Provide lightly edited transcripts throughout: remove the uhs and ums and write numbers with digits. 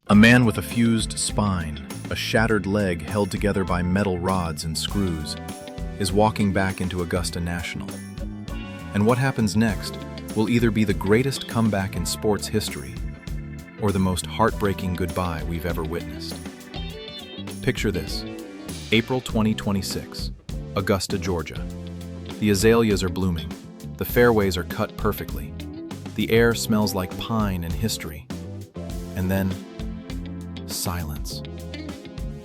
A man with a fused spine, a shattered leg held together by metal rods and screws, is walking back into Augusta National. And what happens next will either be the greatest comeback in sports history or the most heartbreaking goodbye we've ever witnessed. Picture this: April 2026, Augusta, Georgia. The azaleas are blooming, the fairways are cut perfectly, the air smells like pine and history, and then silence.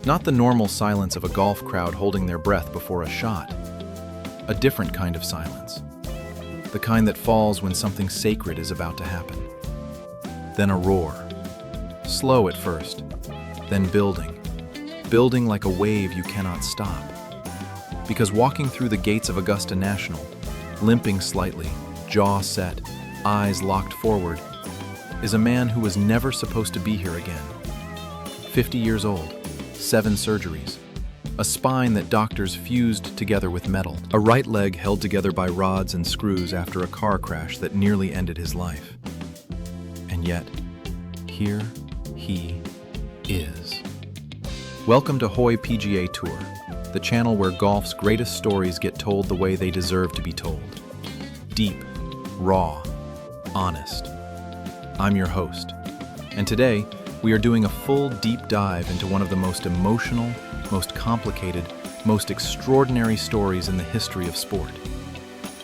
Not the normal silence of a golf crowd holding their breath before a shot. A different kind of silence. The kind that falls when something sacred is about to happen. Then a roar. Slow at first, then building like a wave you cannot stop. Because walking through the gates of Augusta National, limping slightly, jaw set, eyes locked forward, is a man who was never supposed to be here again. 50 years old, 7 surgeries, a spine that doctors fused together with metal, a right leg held together by rods and screws after a car crash that nearly ended his life. And yet, here he is. Welcome to Hoy PGA Tour, the channel where golf's greatest stories get told the way they deserve to be told. Deep, raw, honest. I'm your host, and today we are doing a full deep dive into one of the most emotional, most complicated, most extraordinary stories in the history of sport.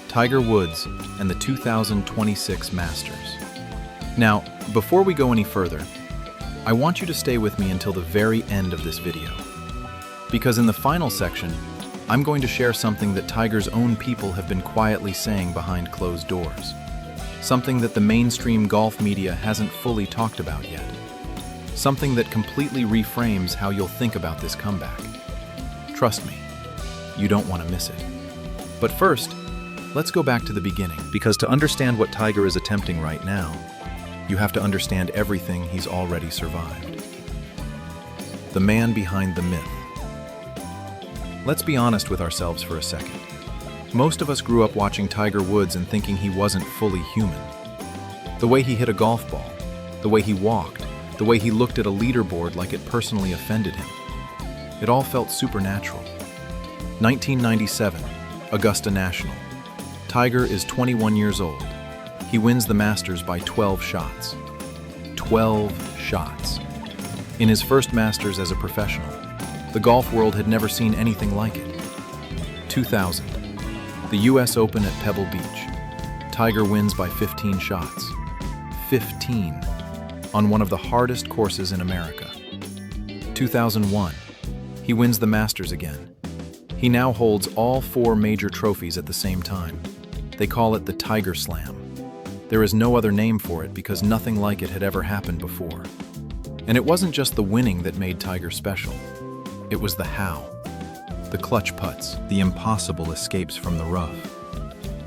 Tiger Woods and the 2026 Masters. Now, before we go any further, I want you to stay with me until the very end of this video. Because in the final section, I'm going to share something that Tiger's own people have been quietly saying behind closed doors. Something that the mainstream golf media hasn't fully talked about yet. Something that completely reframes how you'll think about this comeback. Trust me, you don't want to miss it. But first, let's go back to the beginning, because to understand what Tiger is attempting right now, you have to understand everything he's already survived. The man behind the myth. Let's be honest with ourselves for a second. Most of us grew up watching Tiger Woods and thinking he wasn't fully human. The way he hit a golf ball, the way he walked, the way he looked at a leaderboard like it personally offended him. It all felt supernatural. 1997, Augusta National. Tiger is 21 years old. He wins the Masters by 12 shots. 12 shots. In his first Masters as a professional, the golf world had never seen anything like it. 2000, the US Open at Pebble Beach. Tiger wins by 15 shots. 15. On one of the hardest courses in America. 2001, he wins the Masters again. He now holds all 4 major trophies at the same time. They call it the Tiger Slam. There is no other name for it because nothing like it had ever happened before. And it wasn't just the winning that made Tiger special. It was the how. The clutch putts, the impossible escapes from the rough.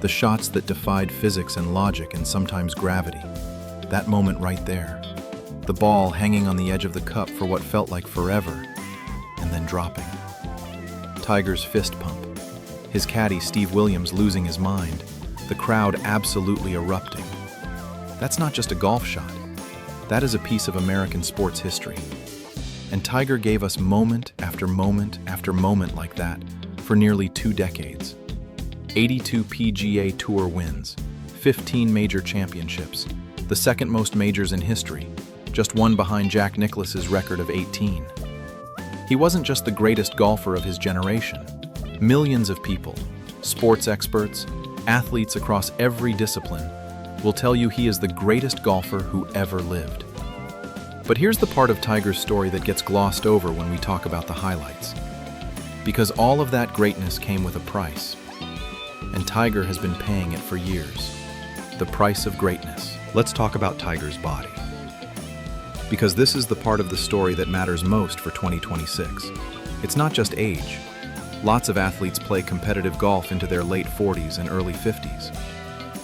The shots that defied physics and logic and sometimes gravity. That moment right there. The ball hanging on the edge of the cup for what felt like forever, and then dropping. Tiger's fist pump. His caddy Steve Williams losing his mind. The crowd absolutely erupting. That's not just a golf shot. That is a piece of American sports history. And Tiger gave us moment after moment after moment like that for nearly 2 decades. 82 PGA Tour wins, 15 major championships, the second most majors in history, just one behind Jack Nicklaus's record of 18. He wasn't just the greatest golfer of his generation. Millions of people, sports experts, athletes across every discipline, will tell you he is the greatest golfer who ever lived. But here's the part of Tiger's story that gets glossed over when we talk about the highlights. Because all of that greatness came with a price. And Tiger has been paying it for years. The price of greatness. Let's talk about Tiger's body. Because this is the part of the story that matters most for 2026. It's not just age. Lots of athletes play competitive golf into their late 40s and early 50s.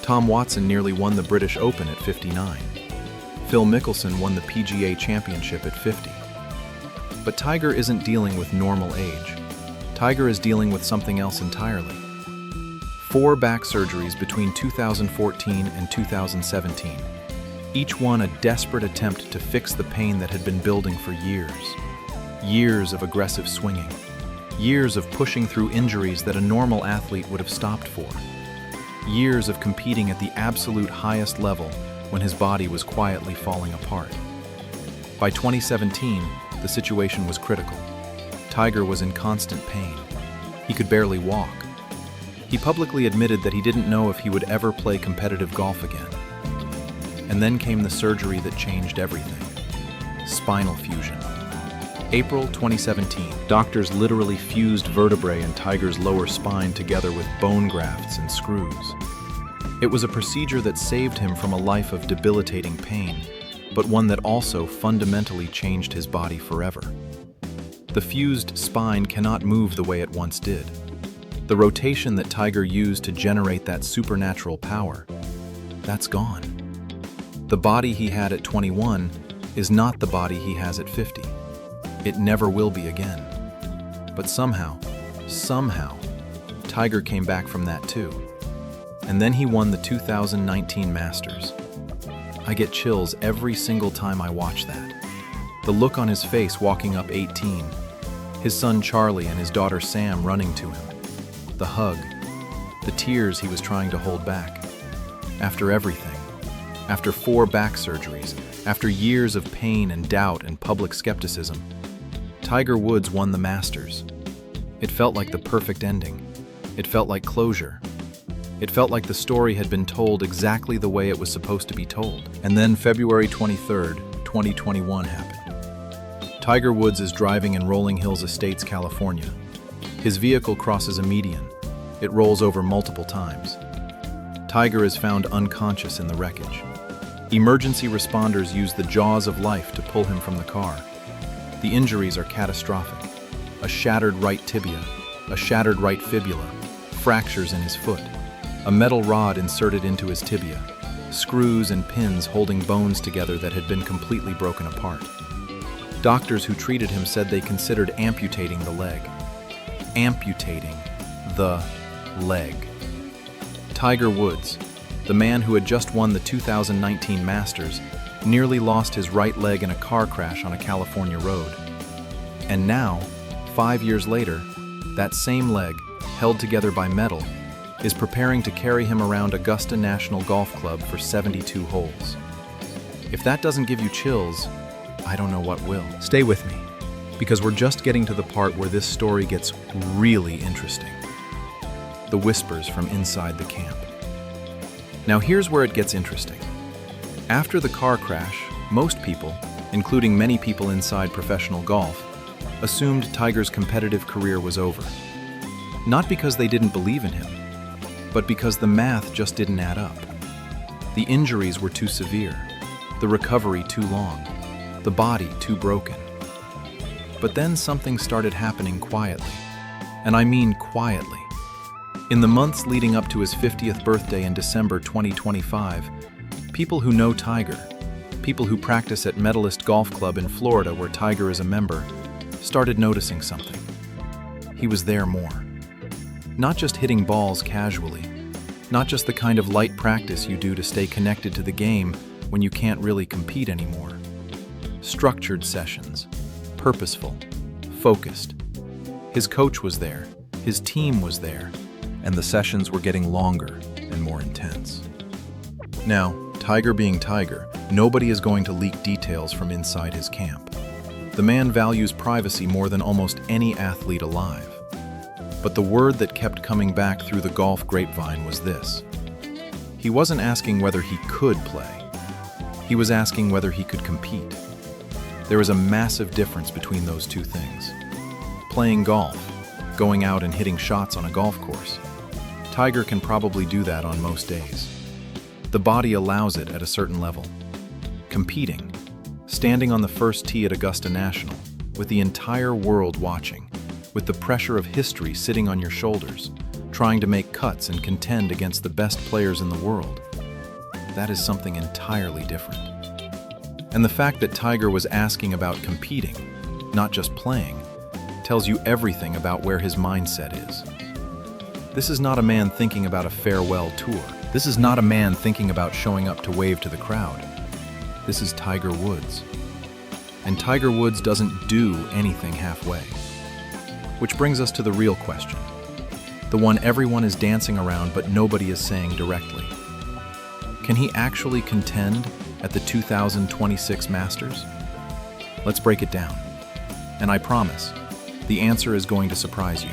Tom Watson nearly won the British Open at 59. Phil Mickelson won the PGA Championship at 50. But Tiger isn't dealing with normal age. Tiger is dealing with something else entirely. 4 back surgeries between 2014 and 2017. each one a desperate attempt to fix the pain that had been building for years. Years of aggressive swinging. Years of pushing through injuries that a normal athlete would have stopped for. Years of competing at the absolute highest level when his body was quietly falling apart. By 2017, the situation was critical. Tiger was in constant pain. He could barely walk. He publicly admitted that he didn't know if he would ever play competitive golf again. And then came the surgery that changed everything. Spinal fusion. April 2017, doctors literally fused vertebrae in Tiger's lower spine together with bone grafts and screws. It was a procedure that saved him from a life of debilitating pain, but one that also fundamentally changed his body forever. The fused spine cannot move the way it once did. The rotation that Tiger used to generate that supernatural power, that's gone. The body he had at 21 is not the body he has at 50. It never will be again. But somehow, Tiger came back from that too. And then he won the 2019 Masters. I get chills every single time I watch that. The look on his face walking up 18, his son Charlie and his daughter Sam running to him, the hug, the tears he was trying to hold back. After everything, after 4 back surgeries, after years of pain and doubt and public skepticism, Tiger Woods won the Masters. It felt like the perfect ending. It felt like closure. It felt like the story had been told exactly the way it was supposed to be told. And then February 23rd, 2021 happened. Tiger Woods is driving in Rolling Hills Estates, California. His vehicle crosses a median. It rolls over multiple times. Tiger is found unconscious in the wreckage. Emergency responders use the jaws of life to pull him from the car. The injuries are catastrophic. A shattered right tibia, a shattered right fibula, fractures in his foot, a metal rod inserted into his tibia, screws and pins holding bones together that had been completely broken apart. Doctors who treated him said they considered amputating the leg. Amputating the leg. Tiger Woods, the man who had just won the 2019 Masters, nearly lost his right leg in a car crash on a California road. And now, 5 years later, that same leg, held together by metal, is preparing to carry him around Augusta National Golf Club for 72 holes. If that doesn't give you chills, I don't know what will. Stay with me, because we're just getting to the part where this story gets really interesting. The whispers from inside the camp. Now here's where it gets interesting. After the car crash, most people, including many people inside professional golf, assumed Tiger's competitive career was over. Not because they didn't believe in him, but because the math just didn't add up. The injuries were too severe, the recovery too long, the body too broken. But then something started happening quietly, and I mean quietly. In the months leading up to his 50th birthday in December 2025, people who know Tiger, people who practice at Medalist Golf Club in Florida where Tiger is a member, started noticing something. He was there more. Not just hitting balls casually, not just the kind of light practice you do to stay connected to the game when you can't really compete anymore. Structured sessions, purposeful, focused. His coach was there, his team was there, and the sessions were getting longer and more intense. Now, Tiger being Tiger, nobody is going to leak details from inside his camp. The man values privacy more than almost any athlete alive. But the word that kept coming back through the golf grapevine was this. He wasn't asking whether he could play. He was asking whether he could compete. There is a massive difference between those two things. Playing golf, going out and hitting shots on a golf course. Tiger can probably do that on most days. The body allows it at a certain level. Competing, standing on the first tee at Augusta National, with the entire world watching, with the pressure of history sitting on your shoulders, trying to make cuts and contend against the best players in the world. That is something entirely different. And the fact that Tiger was asking about competing, not just playing, tells you everything about where his mindset is. This is not a man thinking about a farewell tour. This is not a man thinking about showing up to wave to the crowd. This is Tiger Woods. And Tiger Woods doesn't do anything halfway. Which brings us to the real question. The one everyone is dancing around but nobody is saying directly. Can he actually contend at the 2026 Masters? Let's break it down. And I promise, the answer is going to surprise you.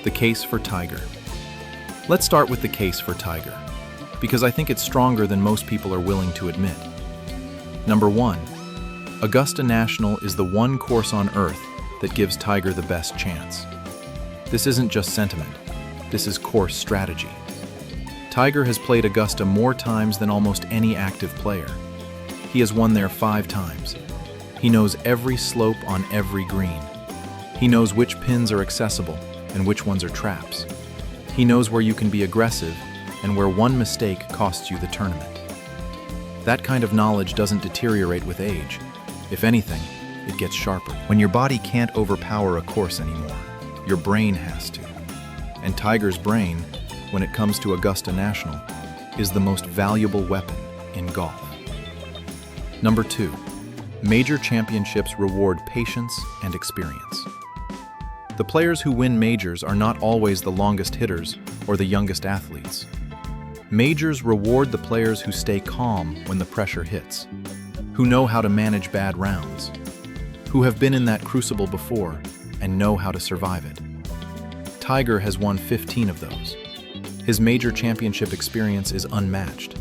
The case for Tiger. Let's start with the case for Tiger, because I think it's stronger than most people are willing to admit. Number 1, Augusta National is the one course on earth that gives Tiger the best chance. This isn't just sentiment, this is course strategy. Tiger has played Augusta more times than almost any active player. He has won there 5 times. He knows every slope on every green. He knows which pins are accessible and which ones are traps. He knows where you can be aggressive and where one mistake costs you the tournament. That kind of knowledge doesn't deteriorate with age. If anything, it gets sharper. When your body can't overpower a course anymore, your brain has to. And Tiger's brain, when it comes to Augusta National, is the most valuable weapon in golf. Number 2, major championships reward patience and experience. The players who win majors are not always the longest hitters or the youngest athletes. Majors reward the players who stay calm when the pressure hits, who know how to manage bad rounds, who have been in that crucible before and know how to survive it. Tiger has won 15 of those. His major championship experience is unmatched.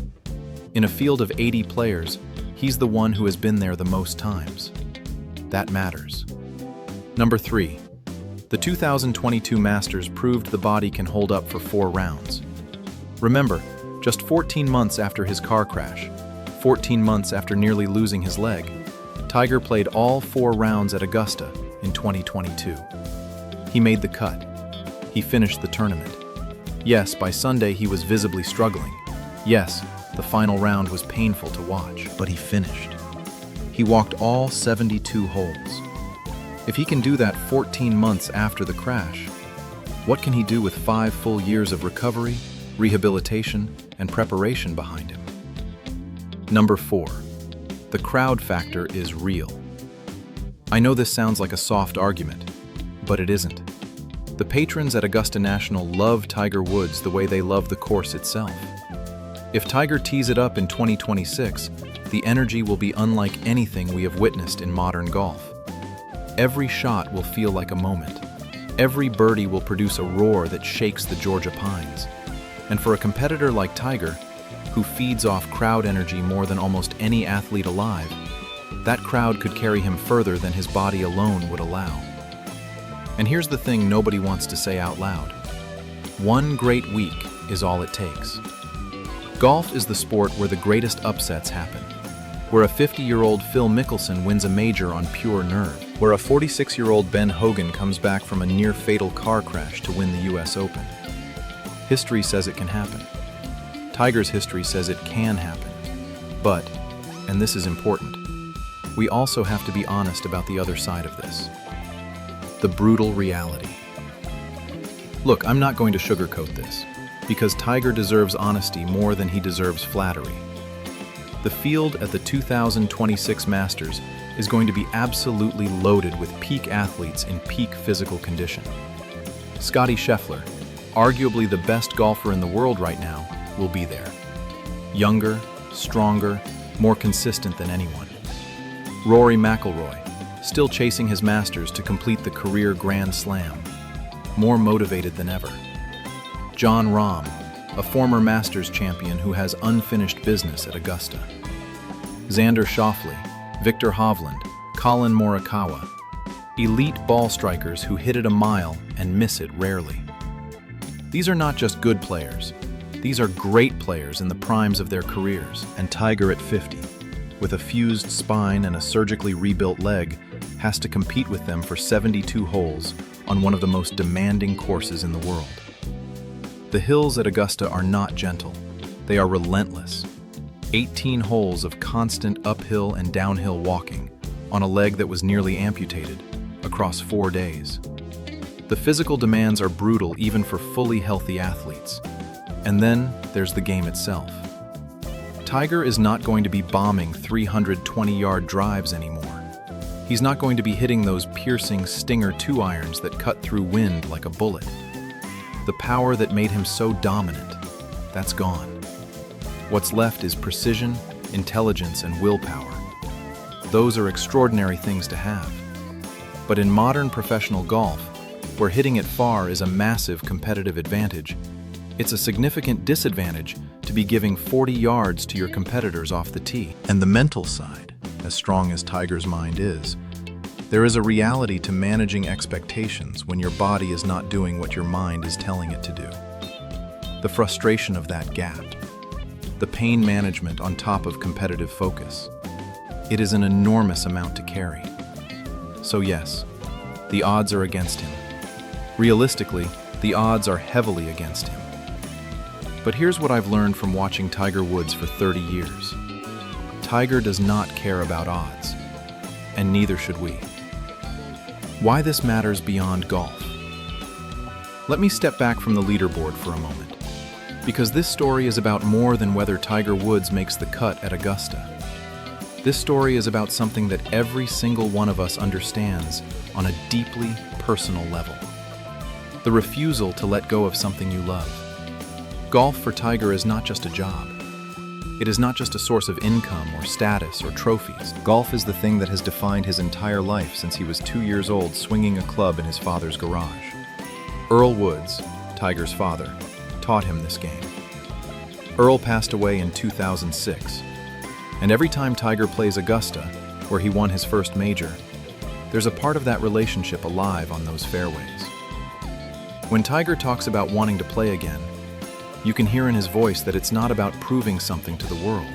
In a field of 80 players, he's the one who has been there the most times. That matters. Number 3, the 2022 Masters proved the body can hold up for 4 rounds. Remember, just 14 months after his car crash, 14 months after nearly losing his leg, Tiger played all 4 rounds at Augusta in 2022. He made the cut. He finished the tournament. Yes, by Sunday he was visibly struggling. Yes, the final round was painful to watch, but he finished. He walked all 72 holes. If he can do that 14 months after the crash, what can he do with 5 full years of recovery, rehabilitation, and preparation behind him? Number 4, the crowd factor is real. I know this sounds like a soft argument, but it isn't. The patrons at Augusta National love Tiger Woods the way they love the course itself. If Tiger tees it up in 2026, the energy will be unlike anything we have witnessed in modern golf. Every shot will feel like a moment. Every birdie will produce a roar that shakes the Georgia pines. And for a competitor like Tiger, who feeds off crowd energy more than almost any athlete alive, that crowd could carry him further than his body alone would allow. And here's the thing nobody wants to say out loud. 1 great week is all it takes. Golf is the sport where the greatest upsets happen, where a 50-year-old Phil Mickelson wins a major on pure nerve, where a 46-year-old Ben Hogan comes back from a near-fatal car crash to win the US Open. History says it can happen. Tiger's history says it can happen. But, and this is important, we also have to be honest about the other side of this. The brutal reality. Look, I'm not going to sugarcoat this, because Tiger deserves honesty more than he deserves flattery. The field at the 2026 Masters is going to be absolutely loaded with peak athletes in peak physical condition. Scottie Scheffler, arguably the best golfer in the world right now, will be there. Younger, stronger, more consistent than anyone. Rory McIlroy, still chasing his Masters to complete the career Grand Slam, more motivated than ever. Jon Rahm, a former Masters champion who has unfinished business at Augusta. Xander Schauffele, Victor Hovland, Colin Morikawa, elite ball strikers who hit it a mile and miss it rarely. These are not just good players. These are great players in the primes of their careers, and Tiger at 50, with a fused spine and a surgically rebuilt leg, has to compete with them for 72 holes on one of the most demanding courses in the world. The hills at Augusta are not gentle. They are relentless. 18 holes of constant uphill and downhill walking on a leg that was nearly amputated across 4 days. The physical demands are brutal even for fully healthy athletes. And then there's the game itself. Tiger is not going to be bombing 320-yard drives anymore. He's not going to be hitting those piercing Stinger 2-irons that cut through wind like a bullet. The power that made him so dominant, that's gone. What's left is precision, intelligence, and willpower. Those are extraordinary things to have. But in modern professional golf, where hitting it far is a massive competitive advantage, it's a significant disadvantage to be giving 40 yards to your competitors off the tee. And the mental side, as strong as Tiger's mind is, there is a reality to managing expectations when your body is not doing what your mind is telling it to do. The frustration of that gap, the pain management on top of competitive focus. It is an enormous amount to carry. So yes, the odds are against him. Realistically, the odds are heavily against him. But here's what I've learned from watching Tiger Woods for 30 years. Tiger does not care about odds, and neither should we. Why this matters beyond golf. Let me step back from the leaderboard for a moment, because this story is about more than whether Tiger Woods makes the cut at Augusta. This story is about something that every single one of us understands on a deeply personal level. The refusal to let go of something you love. Golf for Tiger is not just a job. It is not just a source of income or status or trophies. Golf is the thing that has defined his entire life since he was 2 years old swinging a club in his father's garage. Earl Woods, Tiger's father, taught him this game. Earl passed away in 2006, and every time Tiger plays Augusta, where he won his first major, there's a part of that relationship alive on those fairways. When Tiger talks about wanting to play again, you can hear in his voice that it's not about proving something to the world.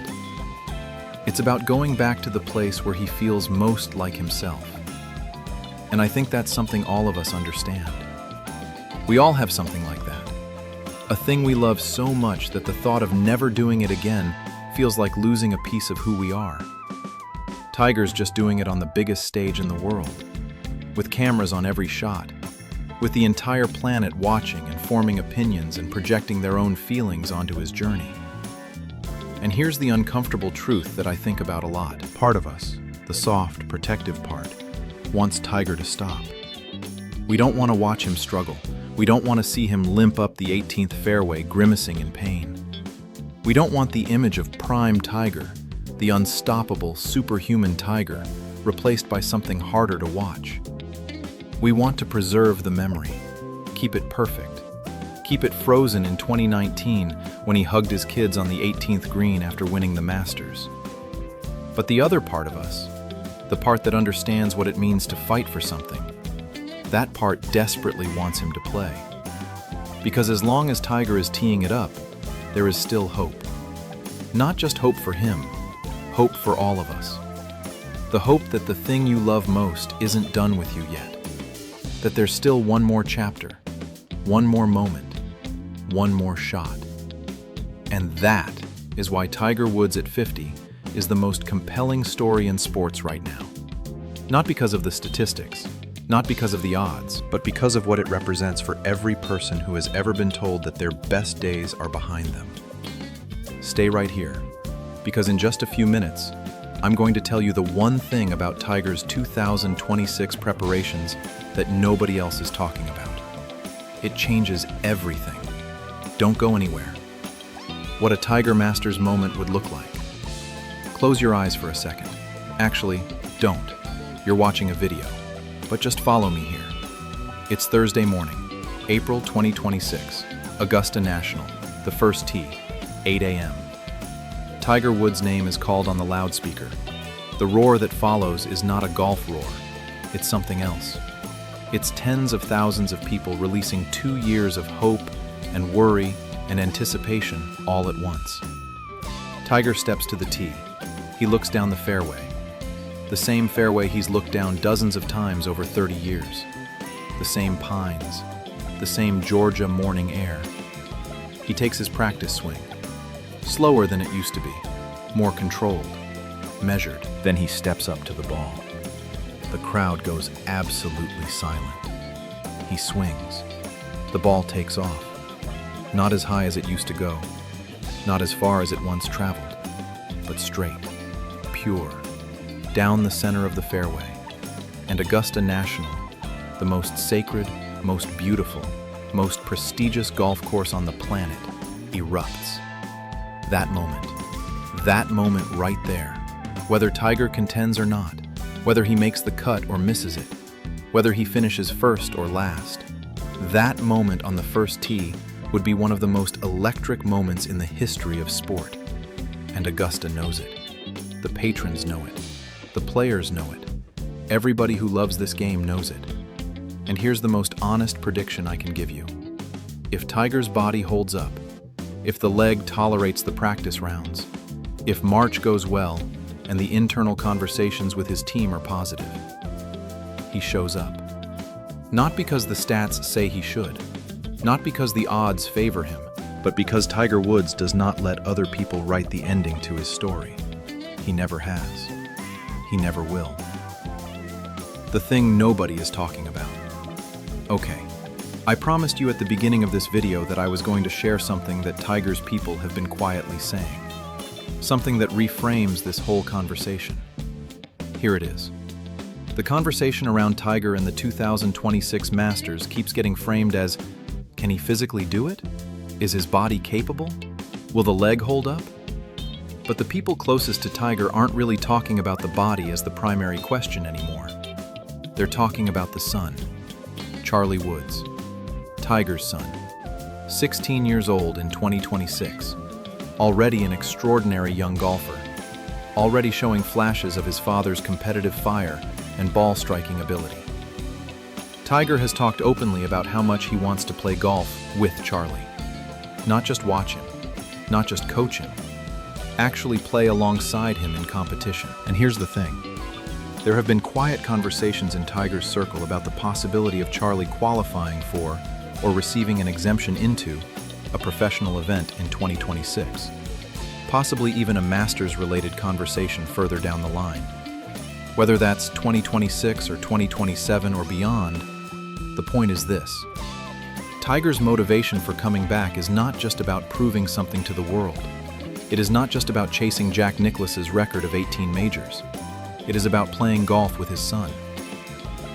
It's about going back to the place where he feels most like himself. And I think that's something all of us understand. We all have something like that. A thing we love so much that the thought of never doing it again feels like losing a piece of who we are. Tiger's just doing it on the biggest stage in the world, with cameras on every shot, with the entire planet watching and forming opinions and projecting their own feelings onto his journey. And here's the uncomfortable truth that I think about a lot. Part of us, the soft, protective part, wants Tiger to stop. We don't want to watch him struggle. We don't want to see him limp up the 18th fairway grimacing in pain. We don't want the image of prime Tiger, the unstoppable, superhuman Tiger, replaced by something harder to watch. We want to preserve the memory, keep it perfect, keep it frozen in 2019 when he hugged his kids on the 18th green after winning the Masters. But the other part of us, the part that understands what it means to fight for something, that part desperately wants him to play. Because as long as Tiger is teeing it up, there is still hope. Not just hope for him, hope for all of us. The hope that the thing you love most isn't done with you yet. That there's still one more chapter, one more moment, one more shot. And that is why Tiger Woods at 50 is the most compelling story in sports right now. Not because of the statistics, not because of the odds, but because of what it represents for every person who has ever been told that their best days are behind them. Stay right here, because in just a few minutes, I'm going to tell you the one thing about Tiger's 2026 preparations that nobody else is talking about. It changes everything. Don't go anywhere. What a Tiger Masters moment would look like. Close your eyes for a second. Actually, don't. You're watching a video. But just follow me here. It's Thursday morning, April 2026, Augusta National, the first tee, 8 a.m. Tiger Woods' name is called on the loudspeaker. The roar that follows is not a golf roar. It's something else. It's tens of thousands of people releasing 2 years of hope and worry and anticipation all at once. Tiger steps to the tee. He looks down the fairway. The same fairway he's looked down dozens of times over 30 years. The same pines. The same Georgia morning air. He takes his practice swing. Slower than it used to be, more controlled, measured. Then he steps up to the ball. The crowd goes absolutely silent. He swings. The ball takes off. Not as high as it used to go, not as far as it once traveled, but straight, pure, down the center of the fairway. And Augusta National, the most sacred, most beautiful, most prestigious golf course on the planet, erupts. That moment right there, whether Tiger contends or not, whether he makes the cut or misses it, whether he finishes first or last, that moment on the first tee would be one of the most electric moments in the history of sport. And Augusta knows it. The patrons know it. The players know it. Everybody who loves this game knows it. And here's the most honest prediction I can give you. If Tiger's body holds up, if the leg tolerates the practice rounds, if March goes well and the internal conversations with his team are positive, he shows up. Not because the stats say he should, not because the odds favor him, but because Tiger Woods does not let other people write the ending to his story. He never has. He never will. The thing nobody is talking about. Okay, I promised you at the beginning of this video that I was going to share something that Tiger's people have been quietly saying. Something that reframes this whole conversation. Here it is. The conversation around Tiger and the 2026 Masters keeps getting framed as, can he physically do it? Is his body capable? Will the leg hold up? But the people closest to Tiger aren't really talking about the body as the primary question anymore. They're talking about the son, Charlie Woods, Tiger's son, 16 years old in 2026. Already an extraordinary young golfer, already showing flashes of his father's competitive fire and ball-striking ability. Tiger has talked openly about how much he wants to play golf with Charlie. Not just watch him, not just coach him, actually play alongside him in competition. And here's the thing. There have been quiet conversations in Tiger's circle about the possibility of Charlie qualifying for or receiving an exemption into a professional event in 2026, possibly even a Masters-related conversation further down the line. Whether that's 2026 or 2027 or beyond, the point is this. Tiger's motivation for coming back is not just about proving something to the world. It is not just about chasing Jack Nicklaus's record of 18 majors. It is about playing golf with his son.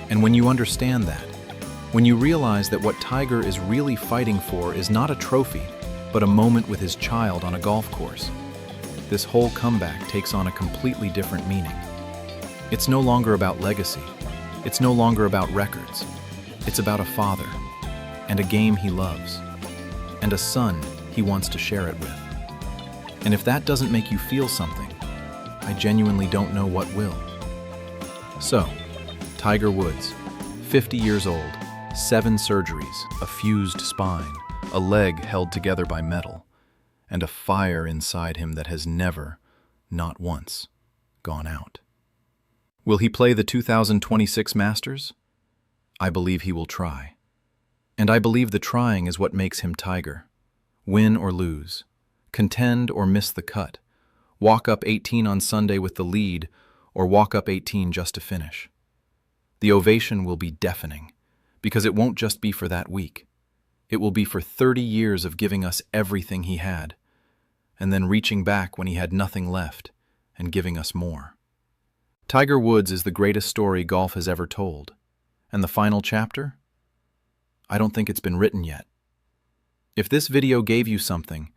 And when you understand that, when you realize that what Tiger is really fighting for is not a trophy, but a moment with his child on a golf course, this whole comeback takes on a completely different meaning. It's no longer about legacy. It's no longer about records. It's about a father, and a game he loves, and a son he wants to share it with. And if that doesn't make you feel something, I genuinely don't know what will. So, Tiger Woods, 50 years old, 7 surgeries, a fused spine, a leg held together by metal, and a fire inside him that has never, not once, gone out. Will he play the 2026 Masters? I believe he will try. And I believe the trying is what makes him Tiger. Win or lose, contend or miss the cut, walk up 18 on Sunday with the lead, or walk up 18 just to finish. The ovation will be deafening, because it won't just be for that week. It will be for 30 years of giving us everything he had, and then reaching back when he had nothing left and giving us more. Tiger Woods is the greatest story golf has ever told. And the final chapter? I don't think it's been written yet. If this video gave you something,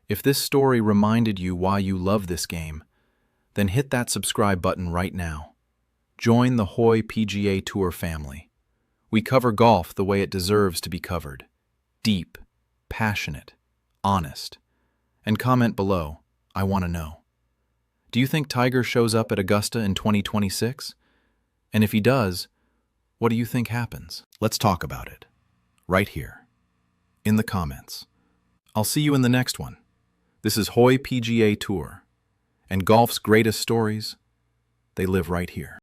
if this story reminded you why you love this game, then hit that subscribe button right now. Join the Hoy PGA Tour family. We cover golf the way it deserves to be covered. Deep, passionate, honest. And comment below, I want to know. Do you think Tiger shows up at Augusta in 2026? And if he does, what do you think happens? Let's talk about it. Right here. In the comments. I'll see you in the next one. This is Hoy PGA Tour. And golf's greatest stories, they live right here.